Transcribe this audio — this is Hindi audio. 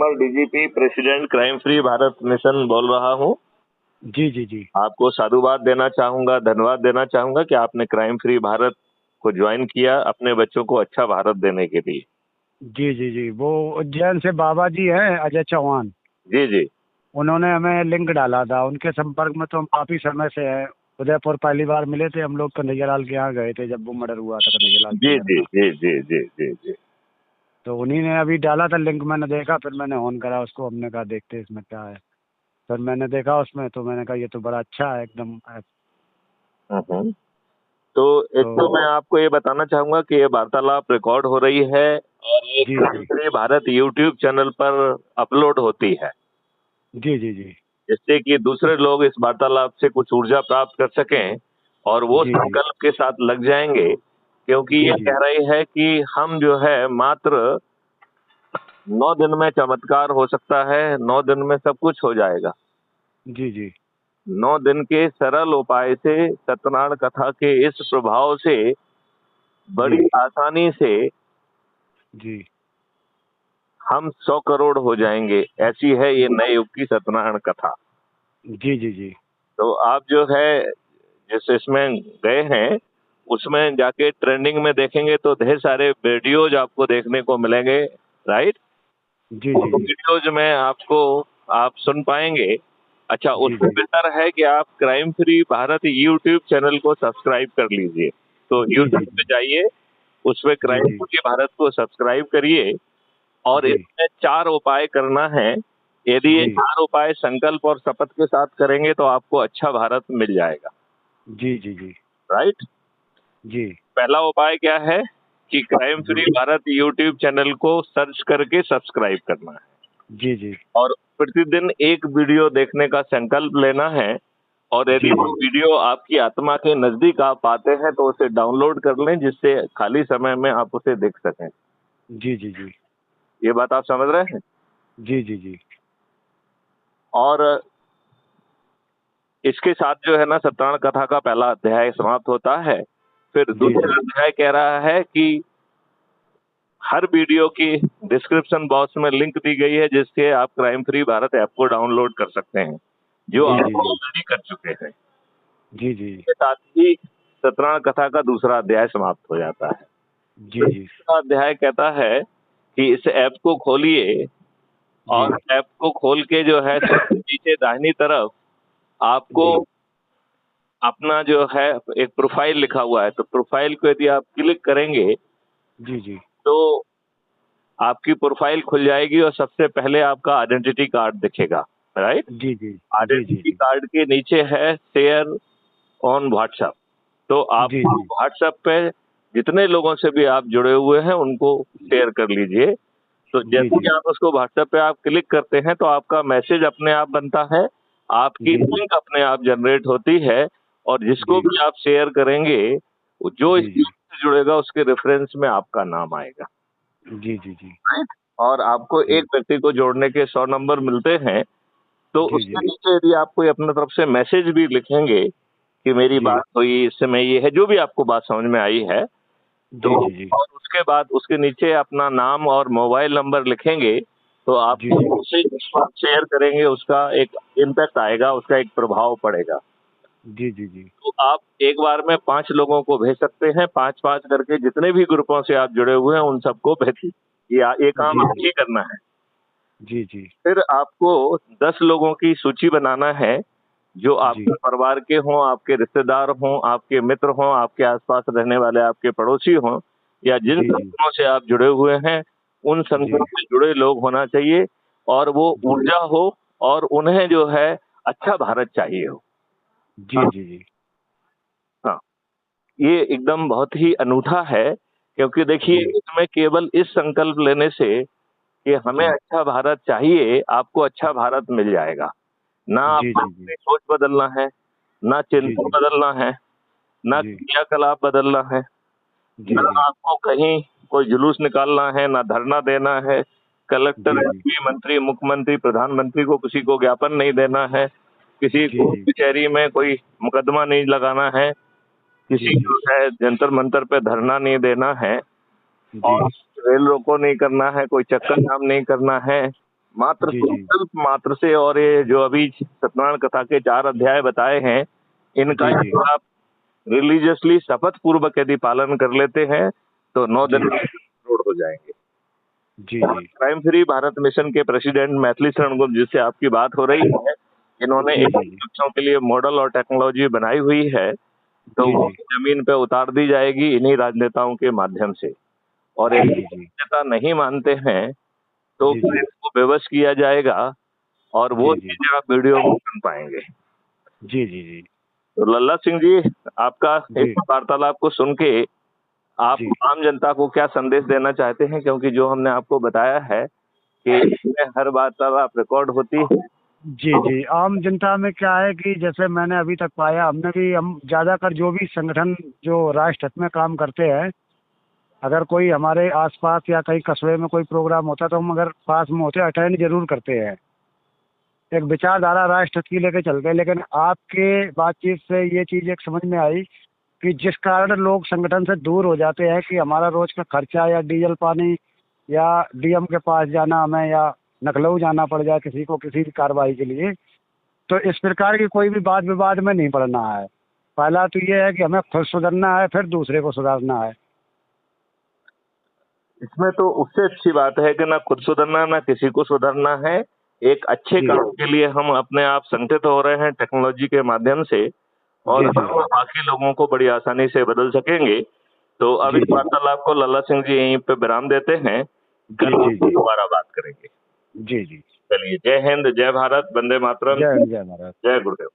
राजकुमार, DGP, president crime free Bharat mission बोल रहा हूँ। जी जी जी। आपको साधुवाद देना चाहूंगा, धन्यवाद देना चाहूंगा कि आपने क्राइम फ्री भारत को ज्वाइन किया अपने बच्चों को अच्छा भारत देने के लिए। जी जी जी, वो उज्जैन से बाबा जी हैं, अजय चौहान। जी जी उन्होंने हमें लिंक डाला था, उनके संपर्क में तो हम काफी समय से हैं। उदयपुर पहली बार मिले थे हम लोग, कन्हैया लाल के यहाँ गए थे जब वो मर्डर हुआ था कन्हैया लाल जी चौहान जी का। जी जी जी जी जी। तो उन्हीं ने अभी डाला था लिंक, मैंने देखा, फिर मैंने ऑन करा उसको, हमने कहा देखते हैं इसमें क्या है। फिर मैंने देखा उसमें, तो मैंने कहा ये तो बड़ा अच्छा है एकदम ऐप। हम्म। तो एक तो तो मैं आपको ये बताना चाहूंगा कि ये वार्तालाप रिकॉर्ड हो रही है और ये जी क्राइम जी फ्री भारत यूट्यूब चैनल पर अपलोड होती है, जी जी जी जिससे कि दूसरे लोग इस वार्तालाप से कुछ ऊर्जा प्राप्त कर सकें और वो जी जी संकल्प के साथ लग जाएंगे, क्योंकि जी ये जी कह रही है कि हम जो है मात्र 9 दिन में चमत्कार हो सकता है, 9 दिन में सब कुछ हो जाएगा। जी जी 9 दिन के सरल उपाय से, सत्यनारायण कथा के इस प्रभाव से जी बड़ी आसानी से जी हम 100 करोड़ हो जाएंगे। ऐसी है ये नए युग की सत्यनारायण कथा। जी जी जी तो आप जो है जिस इसमें गए हैं उसमें जाके ट्रेंडिंग में देखेंगे तो ढेर सारे वीडियोज आपको देखने को मिलेंगे, राइट। जी उन जी जी वीडियोज में आपको आप सुन पाएंगे। अच्छा, जी उससे जी बेहतर है कि आप crime free Bharat YouTube channel को सब्सक्राइब कर लीजिए। तो जी जी यूट्यूब पे जाइए, उसमें जी क्राइम जी फ्री भारत को सब्सक्राइब करिए और जी इसमें 4 उपाय करना है। यदि ये जी 4 उपाय संकल्प और शपथ के साथ करेंगे तो आपको अच्छा भारत मिल जाएगा, जी जी जी राइट। जी पहला उपाय क्या है कि क्राइम फ्री जी भारत यूट्यूब चैनल को सर्च करके सब्सक्राइब करना है जी जी और प्रतिदिन एक वीडियो देखने का संकल्प लेना है। और जी यदि वो वीडियो आपकी आत्मा के नजदीक आप पाते हैं तो उसे डाउनलोड कर लें, जिससे खाली समय में आप उसे देख सकें। जी जी जी ये बात आप समझ रहे हैं। जी जी जी और इसके साथ जो है ना सत्यनारायण कथा का पहला अध्याय समाप्त होता है। फिर जी दूसरा जी अध्याय कह रहा है कि हर वीडियो की डिस्क्रिप्शन बॉक्स में लिंक दी गई है, जिससे आप क्राइम फ्री भारत ऐप को डाउनलोड कर सकते हैं, जो जी आप जी जी ऑलरेडी कर चुके हैं। जी जी इसके साथ ही सत्यनारायण कथा का दूसरा अध्याय समाप्त हो जाता है। जी फिर जी तीसरा अध्याय कहता है कि इस ऐप को खोलिए जी और ऐप को खोल के जो है सबसे नीचे दाहिनी तरफ आपको जी अपना जो है एक प्रोफाइल लिखा हुआ है, तो प्रोफाइल को यदि आप क्लिक करेंगे जी जी तो आपकी प्रोफाइल खुल जाएगी और सबसे पहले आपका आइडेंटिटी कार्ड दिखेगा, राइट। जी जी जी जी आइडेंटिटी कार्ड के नीचे है शेयर ऑन व्हाट्सएप। तो आप जी जी व्हाट्सएप पे जितने लोगों से भी आप जुड़े हुए हैं उनको शेयर कर लीजिए। तो जी जैसे जी ही आप उसको व्हाट्सएप पे आप क्लिक करते हैं तो आपका मैसेज अपने आप बनता है, आपकी जी लिंक अपने आप जनरेट होती है और जिसको जी भी आप शेयर करेंगे जो इस जी जी लिंक से जुड़ेगा उसके रेफरेंस में आपका नाम आएगा, जी जी जी राइट। और आपको एक व्यक्ति को जोड़ने के 100 नंबर मिलते हैं। तो जी उसके जी नीचे यदि आप कोई अपने तरफ से मैसेज भी लिखेंगे कि मेरी जी बात हुई, इस समय ये है, जो भी आपको बात समझ में आई है, तो जी जी जी और उसके बाद उसके नीचे अपना नाम और मोबाइल नंबर लिखेंगे तो आप जी जी उसे शेयर करेंगे, उसका एक इम्पैक्ट आएगा, उसका एक प्रभाव पड़ेगा। जी जी जी तो आप एक बार में 5 लोगों को भेज सकते हैं, 5-5 करके जितने भी ग्रुपों से आप जुड़े हुए हैं उन सबको भेजिए। ये काम जी आप ही करना है। जी जी फिर आपको 10 लोगों की सूची बनाना है जो जी आपके परिवार के हों, आपके रिश्तेदार हों, आपके मित्र हों, आपके आसपास रहने वाले आपके पड़ोसी हों या जिन जी जी संगठनों से आप जुड़े हुए हैं, उन जी संगठनों से जुड़े लोग होना चाहिए और वो जी ऊर्जा हो और उन्हें जो है अच्छा भारत चाहिए हो। जी हाँ, जी जी हाँ, ये एकदम बहुत ही अनूठा है, क्योंकि देखिए जी इसमें केवल इस संकल्प लेने से कि हमें जी अच्छा भारत चाहिए, आपको अच्छा भारत मिल जाएगा। ना जी आपको जी जी अपनी सोच बदलना है, ना जी चिंतन जी बदलना है, ना जी क्रियाकलाप बदलना है, जी ना जी आपको कहीं कोई जुलूस निकालना है, ना धरना देना है, कलेक्टर, जी जी एसपी, मंत्री, मुख्यमंत्री, प्रधानमंत्री को किसी को ज्ञापन नहीं देना है, किसी जी को जी कचहरी में कोई मुकदमा नहीं लगाना है, जी किसी जी को है जंतर मंतर पे धरना नहीं देना है जी और रेल रोको नहीं करना है, कोई चक्कर जाम नहीं करना है, मात्र जी जी संकल्प मात्र से, और ये जो अभी सत्यनारायण कथा के 4 अध्याय बताए हैं, इनका जी जी यदि आप रिलीजियसली शपथ पूर्वक यदि पालन कर लेते हैं तो 9 जी दिन में रोड हो जाएंगे। जी जी क्राइम फ्री भारत मिशन के प्रेसिडेंट मैथिली शरण गुप्ता, जिससे आपकी बात हो रही है, इन्होंने जी एक जी बच्चों के लिए मॉडल और टेक्नोलॉजी बनाई हुई है, तो जी वो जी जमीन पे उतार दी जाएगी इन्हीं राजनेताओं के माध्यम से। और जी यदि जी जी राजनेता नहीं मानते हैं तो जी फिर जी इसको बेवश किया जाएगा और वो जी जी चीजें आप वीडियो में सुन पाएंगे। जी जी जी तो लल्ला सिंह जी, आपका इस जी वार्तालाप को सुन के आप जी आम जनता को क्या संदेश देना चाहते हैं, क्योंकि जो हमने आपको बताया है कि इसमें हर वार्तालाप रिकॉर्ड होती है। जी जी आम जनता में क्या है कि जैसे मैंने अभी तक पाया, हम ज़्यादातर जो भी संगठन जो राष्ट्र हित में काम करते हैं, अगर कोई हमारे आसपास या कहीं कस्बे में कोई प्रोग्राम होता है तो हम अगर पास में होते अटेंड जरूर करते हैं। एक विचारधारा राष्ट्र हित की लेके चलते हैं, लेकिन आपके बातचीत से ये चीज़ एक समझ में आई कि जिस कारण लोग संगठन से दूर हो जाते हैं कि हमारा रोज का खर्चा या डीजल पानी या डीएम के पास जाना हमें, या लखनऊ जाना पड़ जाए किसी को किसी भी कार्रवाई के लिए, तो इस प्रकार की कोई भी बात विवाद में नहीं पड़ना है। पहला तो ये है कि हमें खुद सुधरना है, फिर दूसरे को सुधारना है। इसमें तो उससे अच्छी बात है कि ना खुद सुधरना ना किसी को सुधरना है। एक अच्छे जी काम के लिए हम अपने आप संगठित हो रहे हैं टेक्नोलॉजी के माध्यम से, और जी जी हम बाकी लोगों को बड़ी आसानी से बदल सकेंगे। तो अब जी इस जी वार्तालाप को लल्ला सिंह जी यहीं पे विराम देते हैं। जी कल जी जी दोबारा बात करेंगे। जी जी चलिए, जय हिंद, जय भारत, वंदे मातरम, जय हिंद, जय महाराज। जय गुरुदेव।